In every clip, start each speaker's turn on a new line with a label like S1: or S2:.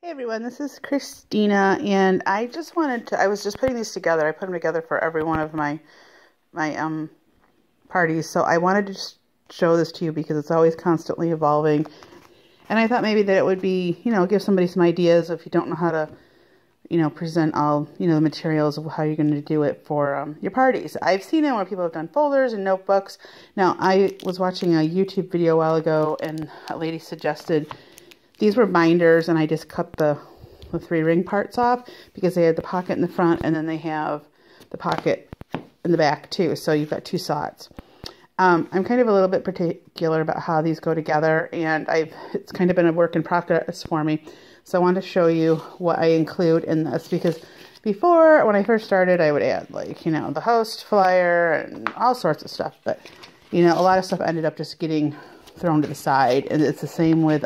S1: Hey everyone, this is Christina, and I was just putting these together. I put them together for every one of my parties, so I wanted to just show this to you because it's always constantly evolving. And I thought maybe that it would be, give somebody some ideas if you don't know how to, present all, the materials of how you're going to do it for your parties. I've seen it where people have done folders and notebooks. Now, I was watching a YouTube video a while ago, and a lady suggested these were binders, and I just cut the 3 ring parts off because they had the pocket in the front, and then they have the pocket in the back too. So you've got 2 slots. I'm kind of a little bit particular about how these go together, and it's kind of been a work in progress for me. So I wanted to show you what I include in this, because before, when I first started, I would add the host flyer and all sorts of stuff. But, a lot of stuff ended up just getting thrown to the side, and it's the same with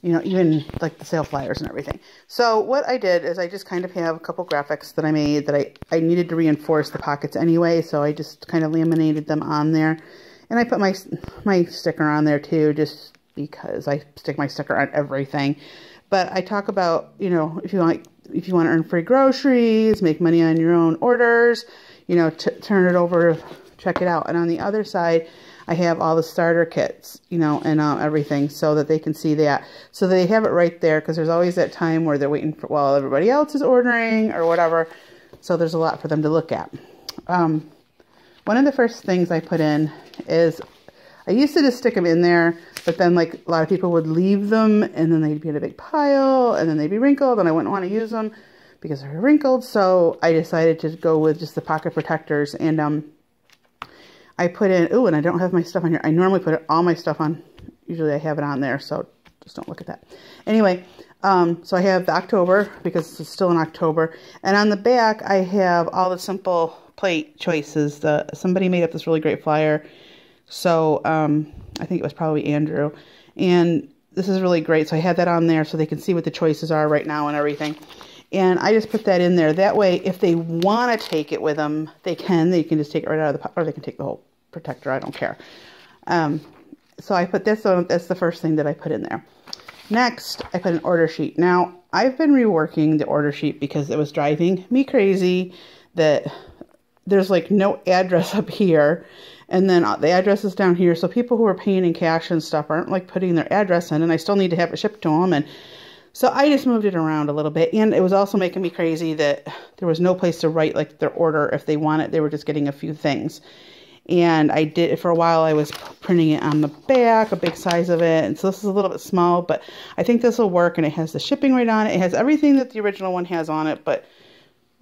S1: even like the sale flyers and everything. So what I did is I just kind of have a couple graphics that I made that I needed to reinforce the pockets anyway. So I just kind of laminated them on there. And I put my sticker on there too, just because I stick my sticker on everything. But I talk about, if you want to earn free groceries, make money on your own orders, turn it over, check it out. And on the other side, I have all the starter kits, and everything, so that they can see that. So they have it right there, because there's always that time where they're waiting while everybody else is ordering or whatever. So there's a lot for them to look at. One of the first things I put in is, I used to just stick them in there, but then a lot of people would leave them, and then they'd be in a big pile, and then they'd be wrinkled, and I wouldn't want to use them because they're wrinkled. So I decided to go with just the pocket protectors, and I put in, and I don't have my stuff on here. I normally put all my stuff on. Usually I have it on there, so just don't look at that. Anyway, so I have the October, because it's still in October. And on the back, I have all the simple plate choices. Somebody made up this really great flyer. So I think it was probably Andrew. And this is really great. So I had that on there so they can see what the choices are right now and everything. And I just put that in there. That way, if they want to take it with them, they can. They can just take it right out of the pot, or they can take the whole protector. I don't care. So I put this on. That's the first thing that I put in there. Next, I put an order sheet. Now, I've been reworking the order sheet because it was driving me crazy that there's no address up here, and then the address is down here. So people who are paying in cash and stuff aren't putting their address in, and I still need to have it shipped to them. And so I just moved it around a little bit, and it was also making me crazy that there was no place to write their order if they want it. They were just getting a few things. And I did it for a while. I was printing it on the back, a big size of it. And so this is a little bit small, but I think this will work. And it has the shipping rate on it. It has everything that the original one has on it, but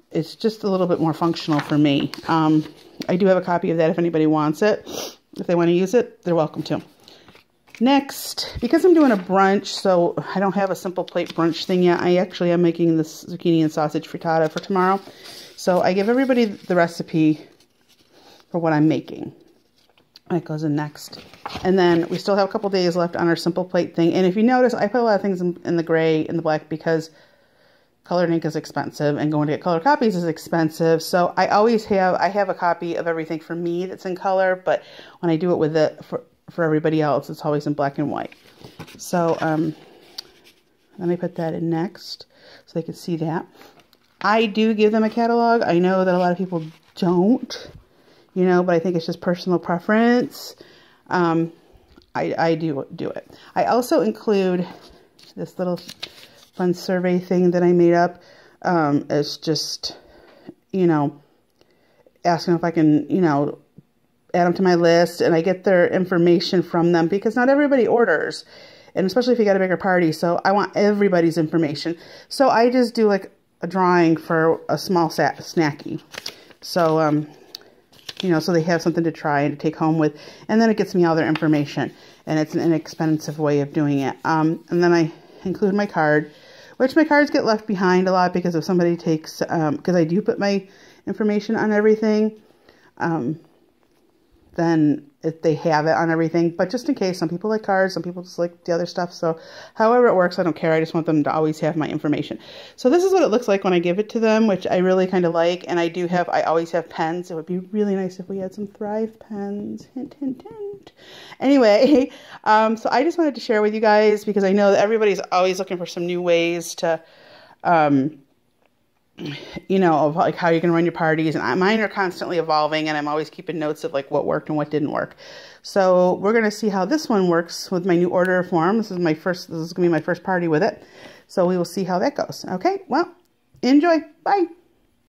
S1: it's just a little bit more functional for me. I do have a copy of that if anybody wants it. If they want to use it, they're welcome to. Next, because I'm doing a brunch, so I don't have a simple plate brunch thing yet. I actually am making this zucchini and sausage frittata for tomorrow. So I give everybody the recipe for what I'm making. That goes in next. And then we still have a couple days left on our simple plate thing. And if you notice, I put a lot of things in the gray and the black because colored ink is expensive, and going to get color copies is expensive. So I have a copy of everything for me that's in color, but when I do it with for everybody else, it's always in black and white. So then I put that in next so they can see that. I do give them a catalog. I know that a lot of people don't, but I think it's just personal preference. I do it. I also include this little fun survey thing that I made up. It's just, asking if I can, add them to my list, and I get their information from them because not everybody orders, and especially if you got a bigger party. So I want everybody's information. So I just do a drawing for a small snacky. So, so they have something to try and to take home with, and then it gets me all their information, and it's an inexpensive way of doing it. And then I include my card, which my cards get left behind a lot because if somebody takes, because I do put my information on everything, then if they have it on everything, but just in case, some people like cards, some people just like the other stuff. So however it works, I don't care. I just want them to always have my information. So this is what it looks like when I give it to them, which I really kind of like. And I always have pens. It would be really nice if we had some Thrive pens. Hint, hint, hint. Anyway, so I just wanted to share with you guys because I know that everybody's always looking for some new ways to, you know, of like how you can run your parties, and mine are constantly evolving, and I'm always keeping notes of like what worked and what didn't work. So we're going to see how this one works with my new order form. This is going to be my first party with it. So we will see how that goes. Okay, well, enjoy. Bye.